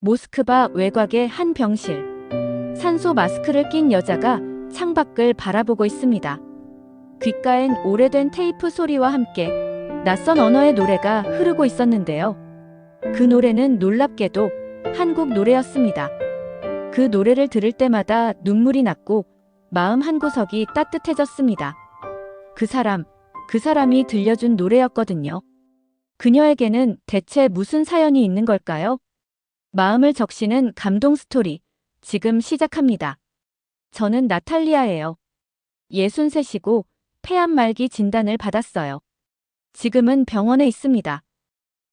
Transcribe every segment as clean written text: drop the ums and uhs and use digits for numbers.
모스크바 외곽의 한 병실. 산소 마스크를 낀 여자가 창밖을 바라보고 있습니다. 귓가엔 오래된 테이프 소리와 함께 낯선 언어의 노래가 흐르고 있었는데요. 그 노래는 놀랍게도 한국 노래였습니다. 그 노래를 들을 때마다 눈물이 났고 마음 한구석이 따뜻해졌습니다. 그 사람이 들려준 노래였거든요. 그녀에게는 대체 무슨 사연이 있는 걸까요? 마음을 적시는 감동 스토리, 지금 시작합니다. 저는 나탈리아예요. 63이고 폐암 말기 진단을 받았어요. 지금은 병원에 있습니다.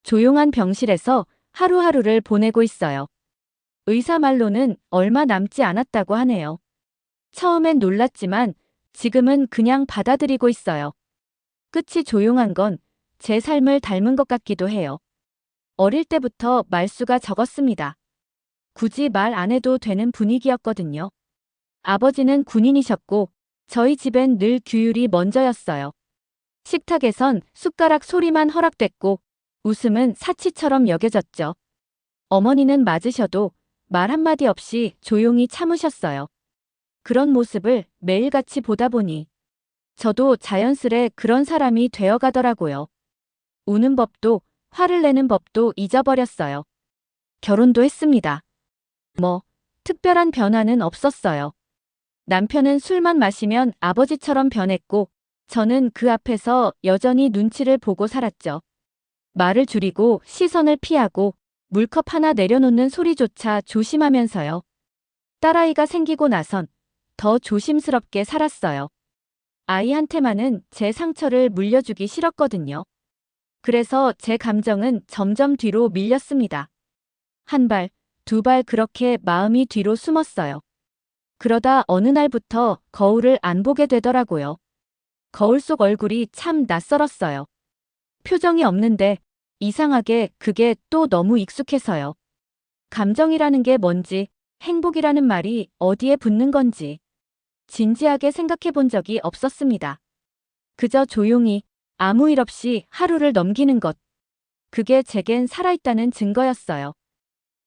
조용한 병실에서 하루하루를 보내고 있어요. 의사 말로는 얼마 남지 않았다고 하네요. 처음엔 놀랐지만 지금은 그냥 받아들이고 있어요. 끝이 조용한 건 제 삶을 닮은 것 같기도 해요. 어릴 때부터 말수가 적었습니다. 굳이 말 안 해도 되는 분위기였거든요. 아버지는 군인이셨고 저희 집엔 늘 규율이 먼저였어요. 식탁에선 숟가락 소리만 허락됐고 웃음은 사치처럼 여겨졌죠. 어머니는 맞으셔도 말 한마디 없이 조용히 참으셨어요. 그런 모습을 매일같이 보다 보니 저도 자연스레 그런 사람이 되어가더라고요. 우는 법도 화를 내는 법도 잊어버렸어요. 결혼도 했습니다. 특별한 변화는 없었어요. 남편은 술만 마시면 아버지처럼 변했고 저는 그 앞에서 여전히 눈치를 보고 살았죠. 말을 줄이고 시선을 피하고 물컵 하나 내려놓는 소리조차 조심하면서요. 딸아이가 생기고 나선 더 조심스럽게 살았어요. 아이한테만은 제 상처를 물려주기 싫었거든요. 그래서 제 감정은 점점 뒤로 밀렸습니다. 한 발, 두 발 그렇게 마음이 뒤로 숨었어요. 그러다 어느 날부터 거울을 안 보게 되더라고요. 거울 속 얼굴이 참 낯설었어요. 표정이 없는데 이상하게 그게 또 너무 익숙해서요. 감정이라는 게 뭔지, 행복이라는 말이 어디에 붙는 건지 진지하게 생각해 본 적이 없었습니다. 그저 조용히 아무 일 없이 하루를 넘기는 것. 그게 제겐 살아있다는 증거였어요.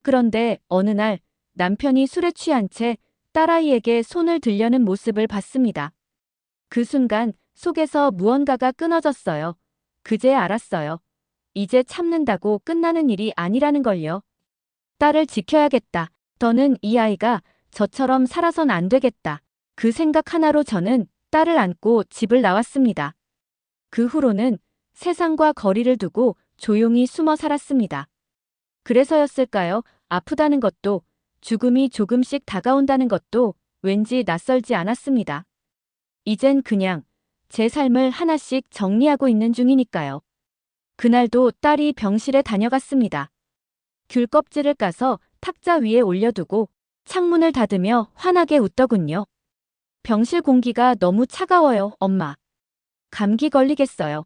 그런데 어느 날 남편이 술에 취한 채 딸아이에게 손을 들려는 모습을 봤습니다. 그 순간 속에서 무언가가 끊어졌어요. 그제야 알았어요. 이제 참는다고 끝나는 일이 아니라는 걸요. 딸을 지켜야겠다. 더는 이 아이가 저처럼 살아선 안 되겠다. 그 생각 하나로 저는 딸을 안고 집을 나왔습니다. 그 후로는 세상과 거리를 두고 조용히 숨어 살았습니다. 그래서였을까요? 아프다는 것도, 죽음이 조금씩 다가온다는 것도 왠지 낯설지 않았습니다. 이젠 그냥 제 삶을 하나씩 정리하고 있는 중이니까요. 그날도 딸이 병실에 다녀갔습니다. 귤 껍질을 까서 탁자 위에 올려두고 창문을 닫으며 환하게 웃더군요. 병실 공기가 너무 차가워요, 엄마. 감기 걸리겠어요.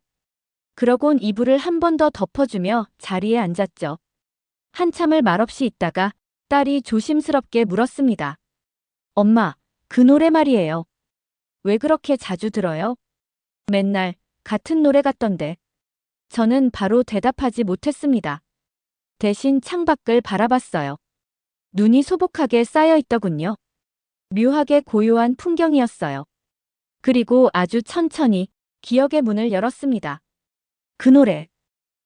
그러곤 이불을 한 번 더 덮어주며 자리에 앉았죠. 한참을 말없이 있다가 딸이 조심스럽게 물었습니다. 엄마, 그 노래 말이에요. 왜 그렇게 자주 들어요? 맨날 같은 노래 같던데. 저는 바로 대답하지 못했습니다. 대신 창밖을 바라봤어요. 눈이 소복하게 쌓여 있더군요. 묘하게 고요한 풍경이었어요. 그리고 아주 천천히 기억의 문을 열었습니다. 그 노래.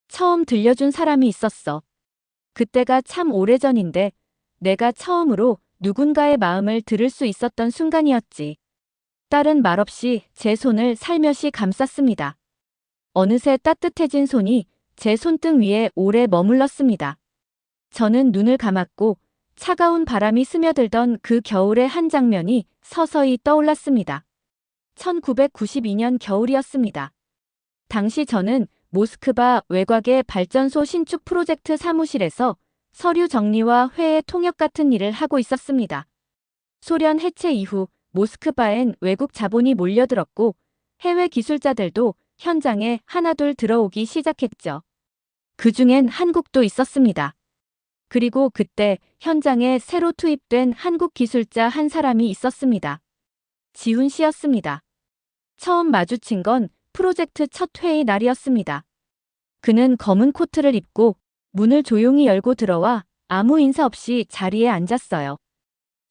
처음 들려준 사람이 있었어. 그때가 참 오래전인데 내가 처음으로 누군가의 마음을 들을 수 있었던 순간이었지. 딸은 말없이 제 손을 살며시 감쌌습니다. 어느새 따뜻해진 손이 제 손등 위에 오래 머물렀습니다. 저는 눈을 감았고 차가운 바람이 스며들던 그 겨울의 한 장면이 서서히 떠올랐습니다. 1992년 겨울이었습니다. 당시 저는 모스크바 외곽의 발전소 신축 프로젝트 사무실에서 서류 정리와 회의 통역 같은 일을 하고 있었습니다. 소련 해체 이후 모스크바엔 외국 자본이 몰려들었고 해외 기술자들도 현장에 하나둘 들어오기 시작했죠. 그중엔 한국도 있었습니다. 그리고 그때 현장에 새로 투입된 한국 기술자 한 사람이 있었습니다. 지훈 씨였습니다. 처음 마주친 건 프로젝트 첫 회의 날이었습니다. 그는 검은 코트를 입고 문을 조용히 열고 들어와 아무 인사 없이 자리에 앉았어요.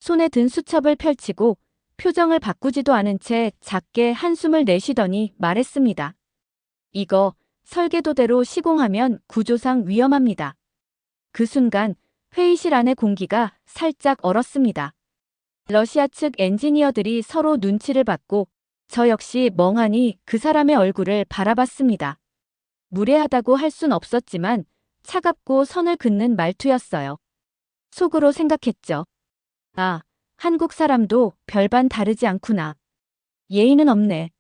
손에 든 수첩을 펼치고 표정을 바꾸지도 않은 채 작게 한숨을 내쉬더니 말했습니다. 이거 설계도대로 시공하면 구조상 위험합니다. 그 순간 회의실 안의 공기가 살짝 얼었습니다. 러시아 측 엔지니어들이 서로 눈치를 받고 저 역시 멍하니 그 사람의 얼굴을 바라봤습니다. 무례하다고 할 순 없었지만 차갑고 선을 긋는 말투였어요. 속으로 생각했죠. 아, 한국 사람도 별반 다르지 않구나. 예의는 없네.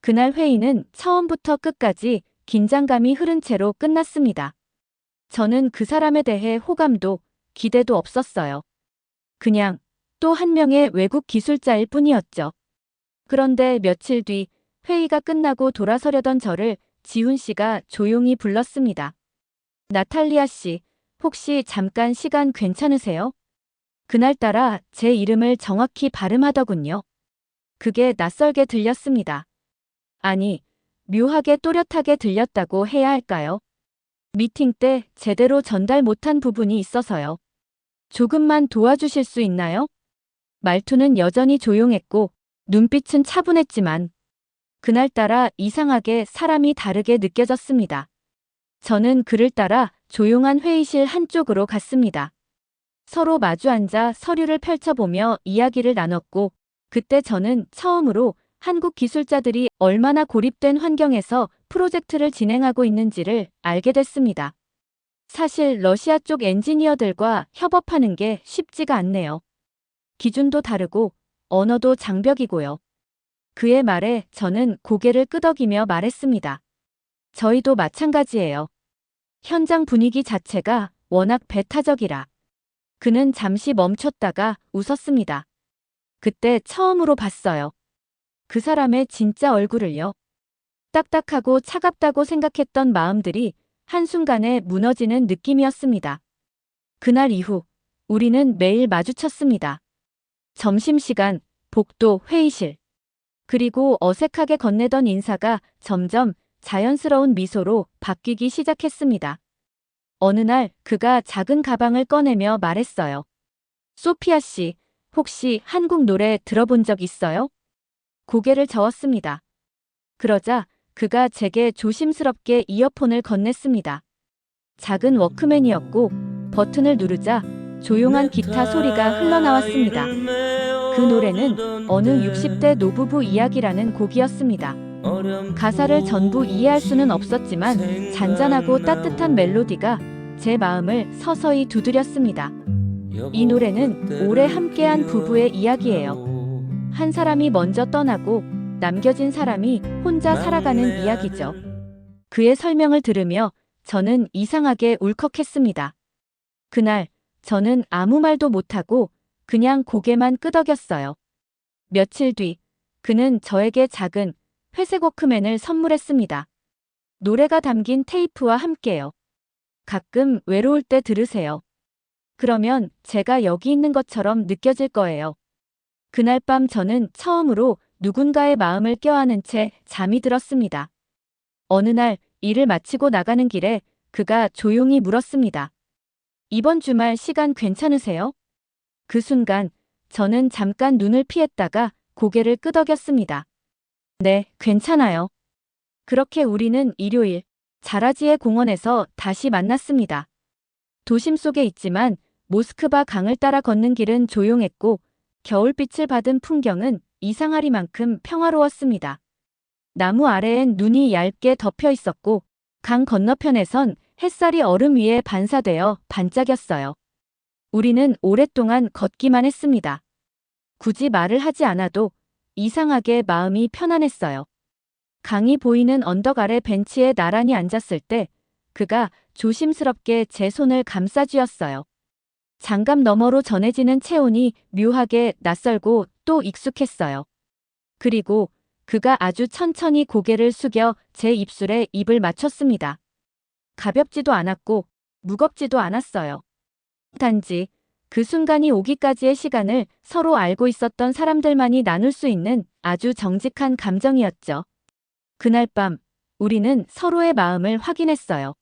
그날 회의는 처음부터 끝까지 긴장감이 흐른 채로 끝났습니다. 저는 그 사람에 대해 호감도 기대도 없었어요. 그냥 또 한 명의 외국 기술자일 뿐이었죠. 그런데 며칠 뒤 회의가 끝나고 돌아서려던 저를 지훈 씨가 조용히 불렀습니다. 나탈리아 씨, 혹시 잠깐 시간 괜찮으세요? 그날따라 제 이름을 정확히 발음하더군요. 그게 낯설게 들렸습니다. 아니, 묘하게 또렷하게 들렸다고 해야 할까요? 미팅 때 제대로 전달 못한 부분이 있어서요. 조금만 도와주실 수 있나요? 말투는 여전히 조용했고 눈빛은 차분했지만 그날따라 이상하게 사람이 다르게 느껴졌습니다. 저는 그를 따라 조용한 회의실 한쪽으로 갔습니다. 서로 마주 앉아 서류를 펼쳐보며 이야기를 나눴고 그때 저는 처음으로 한국 기술자들이 얼마나 고립된 환경에서 프로젝트를 진행하고 있는지를 알게 됐습니다. 사실 러시아 쪽 엔지니어들과 협업하는 게 쉽지가 않네요. 기준도 다르고 언어도 장벽이고요. 그의 말에 저는 고개를 끄덕이며 말했습니다. 저희도 마찬가지예요. 현장 분위기 자체가 워낙 배타적이라. 그는 잠시 멈췄다가 웃었습니다. 그때 처음으로 봤어요. 그 사람의 진짜 얼굴을요. 딱딱하고 차갑다고 생각했던 마음들이 한순간에 무너지는 느낌이었습니다. 그날 이후 우리는 매일 마주쳤습니다. 점심시간, 복도, 회의실. 그리고 어색하게 건네던 인사가 점점 자연스러운 미소로 바뀌기 시작했습니다. 어느 날 그가 작은 가방을 꺼내며 말했어요. 소피아 씨, 혹시 한국 노래 들어본 적 있어요? 고개를 저었습니다. 그러자 그가 제게 조심스럽게 이어폰을 건넸습니다. 작은 워크맨이었고 버튼을 누르자 조용한 기타 소리가 흘러나왔습니다. 그 노래는 어느 60대 노부부 이야기라는 곡이었습니다. 가사를 전부 이해할 수는 없었지만 잔잔하고 따뜻한 멜로디가 제 마음을 서서히 두드렸습니다. 이 노래는 오래 함께한 부부의 이야기예요. 한 사람이 먼저 떠나고 남겨진 사람이 혼자 살아가는 이야기죠. 그의 설명을 들으며 저는 이상하게 울컥했습니다. 그날 저는 아무 말도 못하고 그냥 고개만 끄덕였어요. 며칠 뒤 그는 저에게 작은 회색 워크맨을 선물했습니다. 노래가 담긴 테이프와 함께요. 가끔 외로울 때 들으세요. 그러면 제가 여기 있는 것처럼 느껴질 거예요. 그날 밤 저는 처음으로 누군가의 마음을 껴안은 채 잠이 들었습니다. 어느 날 일을 마치고 나가는 길에 그가 조용히 물었습니다. 이번 주말 시간 괜찮으세요? 그 순간 저는 잠깐 눈을 피했다가 고개를 끄덕였습니다. 네, 괜찮아요. 그렇게 우리는 일요일 자라지의 공원에서 다시 만났습니다. 도심 속에 있지만 모스크바 강을 따라 걷는 길은 조용했고 겨울빛을 받은 풍경은 이상하리만큼 평화로웠습니다. 나무 아래엔 눈이 얇게 덮여 있었고 강 건너편에선 햇살이 얼음 위에 반사되어 반짝였어요. 우리는 오랫동안 걷기만 했습니다. 굳이 말을 하지 않아도 이상하게 마음이 편안했어요. 강이 보이는 언덕 아래 벤치에 나란히 앉았을 때 그가 조심스럽게 제 손을 감싸쥐었어요. 장갑 너머로 전해지는 체온이 묘하게 낯설고 또 익숙했어요. 그리고 그가 아주 천천히 고개를 숙여 제 입술에 입을 맞췄습니다. 가볍지도 않았고 무겁지도 않았어요. 단지 그 순간이 오기까지의 시간을 서로 알고 있었던 사람들만이 나눌 수 있는 아주 정직한 감정이었죠. 그날 밤 우리는 서로의 마음을 확인했어요.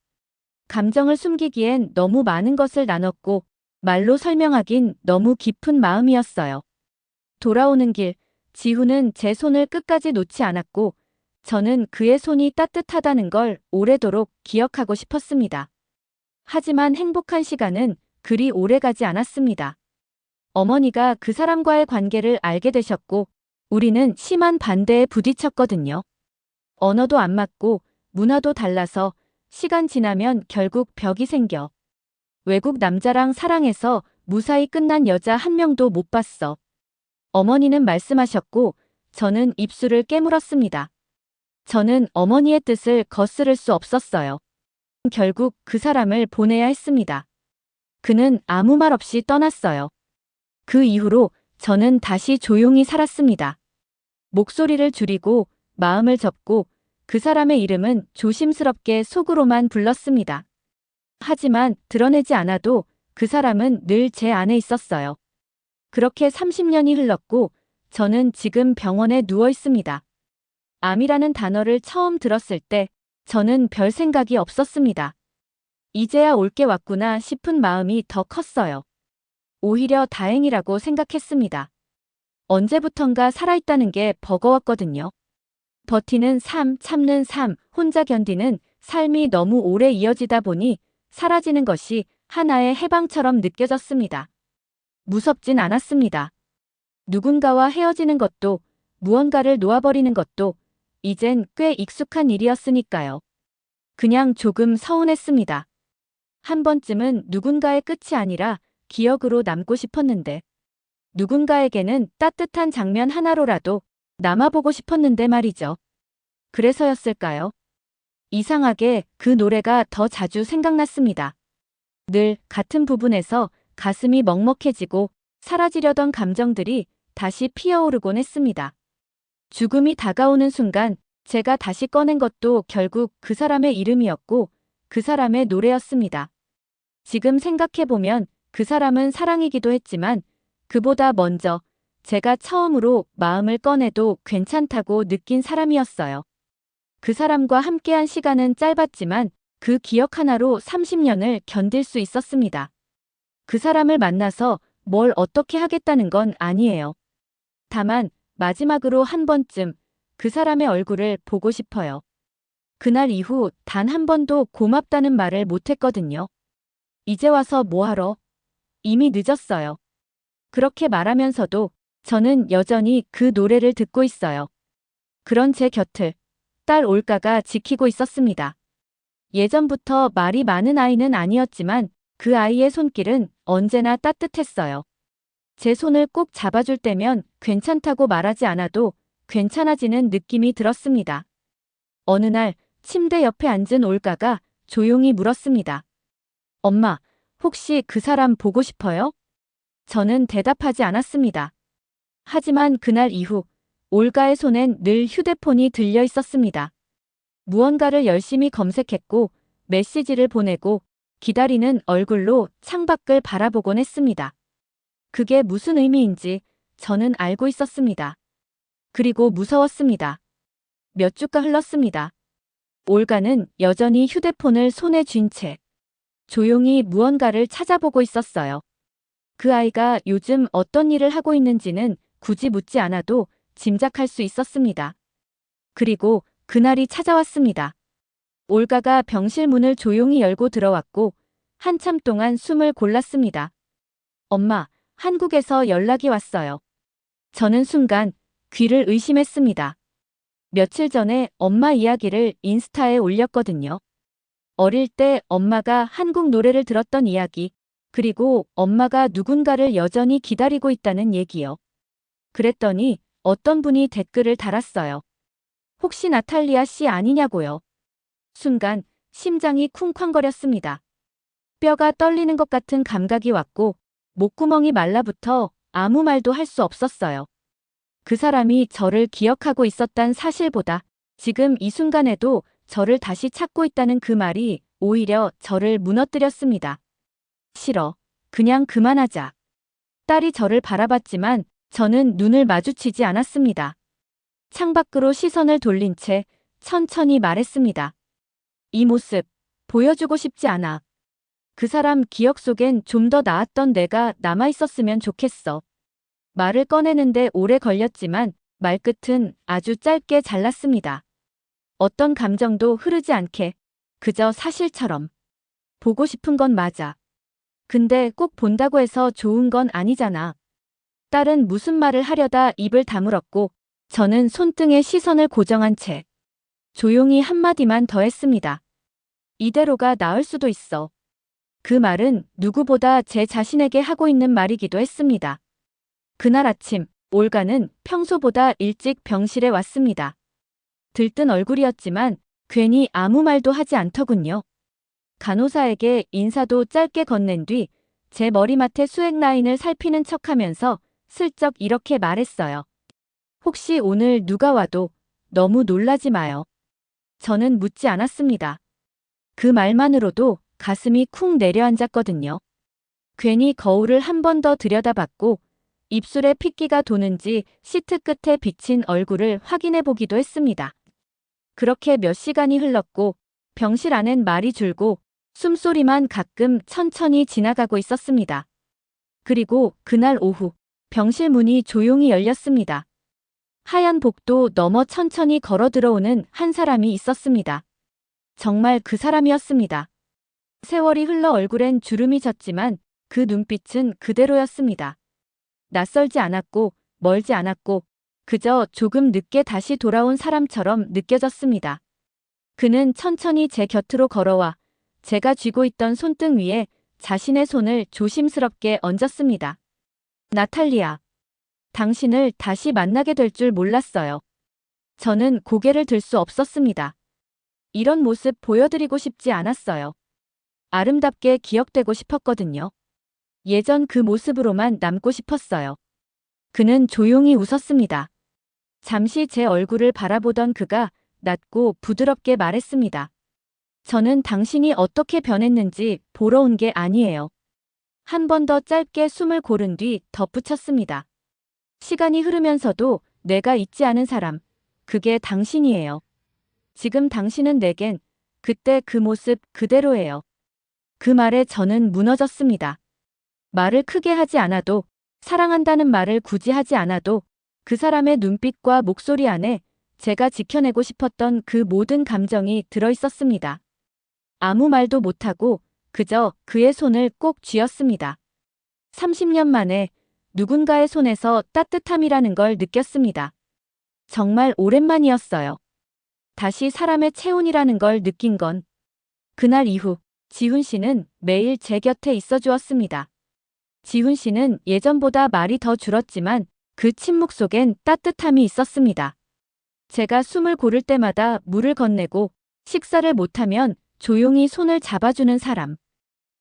감정을 숨기기엔 너무 많은 것을 나눴고 말로 설명하긴 너무 깊은 마음이었어요. 돌아오는 길, 지훈은 제 손을 끝까지 놓지 않았고, 저는 그의 손이 따뜻하다는 걸 오래도록 기억하고 싶었습니다. 하지만 행복한 시간은 그리 오래 가지 않았습니다. 어머니가 그 사람과의 관계를 알게 되셨고, 우리는 심한 반대에 부딪혔거든요. 언어도 안 맞고, 문화도 달라서 시간 지나면 결국 벽이 생겨. 외국 남자랑 사랑해서 무사히 끝난 여자 한 명도 못 봤어. 어머니는 말씀하셨고, 저는 입술을 깨물었습니다. 저는 어머니의 뜻을 거스를 수 없었어요. 결국 그 사람을 보내야 했습니다. 그는 아무 말 없이 떠났어요. 그 이후로 저는 다시 조용히 살았습니다. 목소리를 줄이고 마음을 접고 그 사람의 이름은 조심스럽게 속으로만 불렀습니다. 하지만 드러내지 않아도 그 사람은 늘 제 안에 있었어요. 그렇게 30년이 흘렀고 저는 지금 병원에 누워 있습니다. 암이라는 단어를 처음 들었을 때 저는 별 생각이 없었습니다. 이제야 올 게 왔구나 싶은 마음이 더 컸어요. 오히려 다행이라고 생각했습니다. 언제부턴가 살아있다는 게 버거웠거든요. 버티는 삶, 참는 삶, 혼자 견디는 삶이 너무 오래 이어지다 보니 사라지는 것이 하나의 해방처럼 느껴졌습니다. 무섭진 않았습니다. 누군가와 헤어지는 것도, 무언가를 놓아버리는 것도 이젠 꽤 익숙한 일이었으니까요. 그냥 조금 서운했습니다. 한 번쯤은 누군가의 끝이 아니라 기억으로 남고 싶었는데, 누군가에게는 따뜻한 장면 하나로라도 남아보고 싶었는데 말이죠. 그래서였을까요? 이상하게 그 노래가 더 자주 생각났습니다. 늘 같은 부분에서 가슴이 먹먹해지고 사라지려던 감정들이 다시 피어오르곤 했습니다. 죽음이 다가오는 순간 제가 다시 꺼낸 것도 결국 그 사람의 이름이었고 그 사람의 노래였습니다. 지금 생각해보면 그 사람은 사랑이기도 했지만 그보다 먼저 제가 처음으로 마음을 꺼내도 괜찮다고 느낀 사람이었어요. 그 사람과 함께한 시간은 짧았지만 그 기억 하나로 30년을 견딜 수 있었습니다. 그 사람을 만나서 뭘 어떻게 하겠다는 건 아니에요. 다만 마지막으로 한 번쯤 그 사람의 얼굴을 보고 싶어요. 그날 이후 단 한 번도 고맙다는 말을 못했거든요. 이제 와서 뭐하러? 이미 늦었어요. 그렇게 말하면서도 저는 여전히 그 노래를 듣고 있어요. 그런 제 곁을 딸 올가가 지키고 있었습니다. 예전부터 말이 많은 아이는 아니었지만 그 아이의 손길은 언제나 따뜻했어요. 제 손을 꼭 잡아줄 때면 괜찮다고 말하지 않아도 괜찮아지는 느낌이 들었습니다. 어느 날 침대 옆에 앉은 올가가 조용히 물었습니다. 엄마, 혹시 그 사람 보고 싶어요? 저는 대답하지 않았습니다. 하지만 그날 이후 올가의 손엔 늘 휴대폰이 들려 있었습니다. 무언가를 열심히 검색했고 메시지를 보내고 기다리는 얼굴로 창밖을 바라보곤 했습니다. 그게 무슨 의미인지 저는 알고 있었습니다. 그리고 무서웠습니다. 몇 주가 흘렀습니다. 올가는 여전히 휴대폰을 손에 쥔 채 조용히 무언가를 찾아보고 있었어요. 그 아이가 요즘 어떤 일을 하고 있는지는 굳이 묻지 않아도 짐작할 수 있었습니다. 그리고 그날이 찾아왔습니다. 올가가 병실 문을 조용히 열고 들어왔고 한참 동안 숨을 골랐습니다. 엄마, 한국에서 연락이 왔어요. 저는 순간 귀를 의심했습니다. 며칠 전에 엄마 이야기를 인스타에 올렸거든요. 어릴 때 엄마가 한국 노래를 들었던 이야기, 그리고 엄마가 누군가를 여전히 기다리고 있다는 얘기요. 그랬더니 어떤 분이 댓글을 달았어요. 혹시 나탈리아 씨 아니냐고요. 순간 심장이 쿵쾅거렸습니다. 뼈가 떨리는 것 같은 감각이 왔고 목구멍이 말라붙어 아무 말도 할 수 없었어요. 그 사람이 저를 기억하고 있었단 사실보다 지금 이 순간에도 저를 다시 찾고 있다는 그 말이 오히려 저를 무너뜨렸습니다. 싫어. 그냥 그만하자. 딸이 저를 바라봤지만 저는 눈을 마주치지 않았습니다. 창밖으로 시선을 돌린 채 천천히 말했습니다. 이 모습 보여주고 싶지 않아. 그 사람 기억 속엔 좀 더 나았던 내가 남아있었으면 좋겠어. 말을 꺼내는데 오래 걸렸지만 말끝은 아주 짧게 잘랐습니다. 어떤 감정도 흐르지 않게 그저 사실처럼. 보고 싶은 건 맞아. 근데 꼭 본다고 해서 좋은 건 아니잖아. 딸은 무슨 말을 하려다 입을 다물었고 저는 손등에 시선을 고정한 채 조용히 한마디만 더 했습니다. 이대로가 나을 수도 있어. 그 말은 누구보다 제 자신에게 하고 있는 말이기도 했습니다. 그날 아침 올가는 평소보다 일찍 병실에 왔습니다. 들뜬 얼굴이었지만 괜히 아무 말도 하지 않더군요. 간호사에게 인사도 짧게 건넨 뒤 제 머리맡의 수액 라인을 살피는 척하면서 슬쩍 이렇게 말했어요. 혹시 오늘 누가 와도 너무 놀라지 마요. 저는 묻지 않았습니다. 그 말만으로도 가슴이 쿵 내려앉았거든요. 괜히 거울을 한 번 더 들여다봤고 입술에 핏기가 도는지 시트 끝에 비친 얼굴을 확인해 보기도 했습니다. 그렇게 몇 시간이 흘렀고 병실 안엔 말이 줄고 숨소리만 가끔 천천히 지나가고 있었습니다. 그리고 그날 오후 병실 문이 조용히 열렸습니다. 하얀 복도 넘어 천천히 걸어 들어오는 한 사람이 있었습니다. 정말 그 사람이었습니다. 세월이 흘러 얼굴엔 주름이 졌지만 그 눈빛은 그대로였습니다. 낯설지 않았고 멀지 않았고 그저 조금 늦게 다시 돌아온 사람처럼 느껴졌습니다. 그는 천천히 제 곁으로 걸어와 제가 쥐고 있던 손등 위에 자신의 손을 조심스럽게 얹었습니다. 나탈리아, 당신을 다시 만나게 될 줄 몰랐어요. 저는 고개를 들 수 없었습니다. 이런 모습 보여드리고 싶지 않았어요. 아름답게 기억되고 싶었거든요. 예전 그 모습으로만 남고 싶었어요. 그는 조용히 웃었습니다. 잠시 제 얼굴을 바라보던 그가 낮고 부드럽게 말했습니다. 저는 당신이 어떻게 변했는지 보러 온 게 아니에요. 한 번 더 짧게 숨을 고른 뒤 덧붙였습니다. 시간이 흐르면서도 내가 잊지 않은 사람, 그게 당신이에요. 지금 당신은 내겐 그때 그 모습 그대로예요. 그 말에 저는 무너졌습니다. 말을 크게 하지 않아도, 사랑한다는 말을 굳이 하지 않아도 그 사람의 눈빛과 목소리 안에 제가 지켜내고 싶었던 그 모든 감정이 들어있었습니다. 아무 말도 못하고 그저 그의 손을 꼭 쥐었습니다. 30년 만에 누군가의 손에서 따뜻함이라는 걸 느꼈습니다. 정말 오랜만이었어요. 다시 사람의 체온이라는 걸 느낀 건 그날 이후 지훈 씨는 매일 제 곁에 있어 주었습니다. 지훈 씨는 예전보다 말이 더 줄었지만 그 침묵 속엔 따뜻함이 있었습니다. 제가 숨을 고를 때마다 물을 건네고 식사를 못하면 조용히 손을 잡아주는 사람.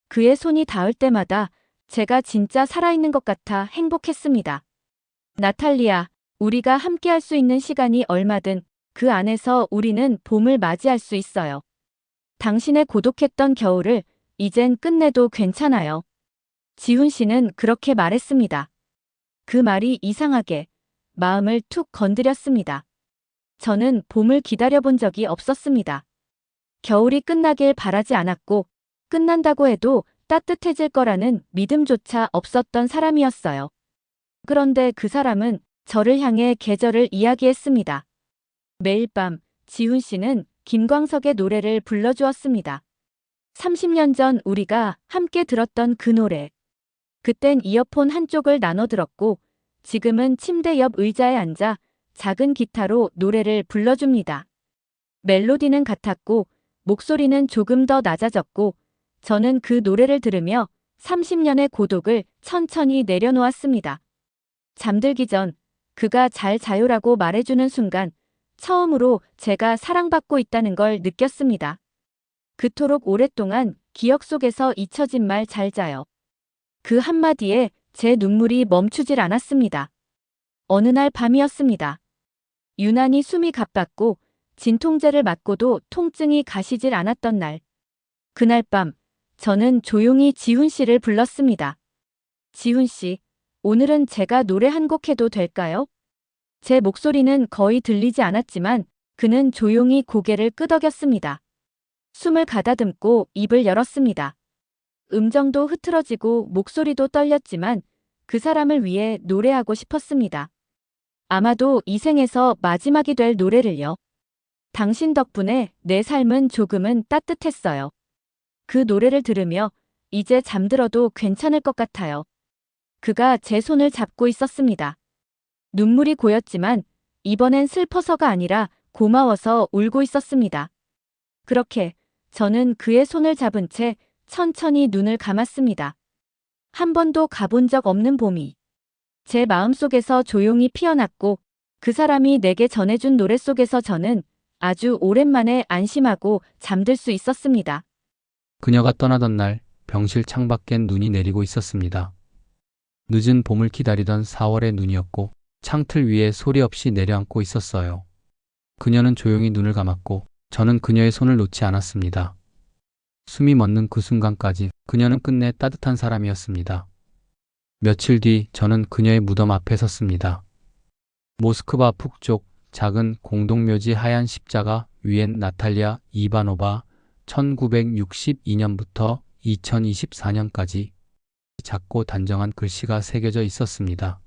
그의 손이 닿을 때마다 제가 진짜 살아있는 것 같아 행복했습니다. 나탈리아, 우리가 함께 할 수 있는 시간이 얼마든 그 안에서 우리는 봄을 맞이할 수 있어요. 당신의 고독했던 겨울을 이젠 끝내도 괜찮아요. 지훈 씨는 그렇게 말했습니다. 그 말이 이상하게 마음을 툭 건드렸습니다. 저는 봄을 기다려본 적이 없었습니다. 겨울이 끝나길 바라지 않았고 끝난다고 해도 따뜻해질 거라는 믿음조차 없었던 사람이었어요. 그런데 그 사람은 저를 향해 계절을 이야기했습니다. 매일 밤 지훈 씨는 김광석의 노래를 불러주었습니다. 30년 전 우리가 함께 들었던 그 노래. 그땐 이어폰 한쪽을 나눠 들었고 지금은 침대 옆 의자에 앉아 작은 기타로 노래를 불러줍니다. 멜로디는 같았고 목소리는 조금 더 낮아졌고 저는 그 노래를 들으며 30년의 고독을 천천히 내려놓았습니다. 잠들기 전 그가 잘 자요라고 말해주는 순간 처음으로 제가 사랑받고 있다는 걸 느꼈습니다. 그토록 오랫동안 기억 속에서 잊혀진 말 잘 자요. 그 한마디에 제 눈물이 멈추질 않았습니다. 어느 날 밤이었습니다. 유난히 숨이 가빴고 진통제를 맞고도 통증이 가시질 않았던 날. 그날 밤 저는 조용히 지훈 씨를 불렀습니다. 지훈 씨, 오늘은 제가 노래 한 곡 해도 될까요? 제 목소리는 거의 들리지 않았지만 그는 조용히 고개를 끄덕였습니다. 숨을 가다듬고 입을 열었습니다. 음정도 흐트러지고 목소리도 떨렸지만 그 사람을 위해 노래하고 싶었습니다. 아마도 이 생에서 마지막이 될 노래를요. 당신 덕분에 내 삶은 조금은 따뜻했어요. 그 노래를 들으며 이제 잠들어도 괜찮을 것 같아요. 그가 제 손을 잡고 있었습니다. 눈물이 고였지만 이번엔 슬퍼서가 아니라 고마워서 울고 있었습니다. 그렇게 저는 그의 손을 잡은 채 천천히 눈을 감았습니다. 한 번도 가본 적 없는 봄이 제 마음속에서 조용히 피어났고 그 사람이 내게 전해준 노래 속에서 저는 아주 오랜만에 안심하고 잠들 수 있었습니다. 그녀가 떠나던 날 병실 창밖엔 눈이 내리고 있었습니다. 늦은 봄을 기다리던 4월의 눈이었고 창틀 위에 소리 없이 내려앉고 있었어요. 그녀는 조용히 눈을 감았고 저는 그녀의 손을 놓지 않았습니다. 숨이 멎는 그 순간까지 그녀는 끝내 따뜻한 사람이었습니다. 며칠 뒤 저는 그녀의 무덤 앞에 섰습니다. 모스크바 북쪽 작은 공동묘지 하얀 십자가 위엔 나탈리아 이바노바 1962년부터 2024년까지 작고 단정한 글씨가 새겨져 있었습니다.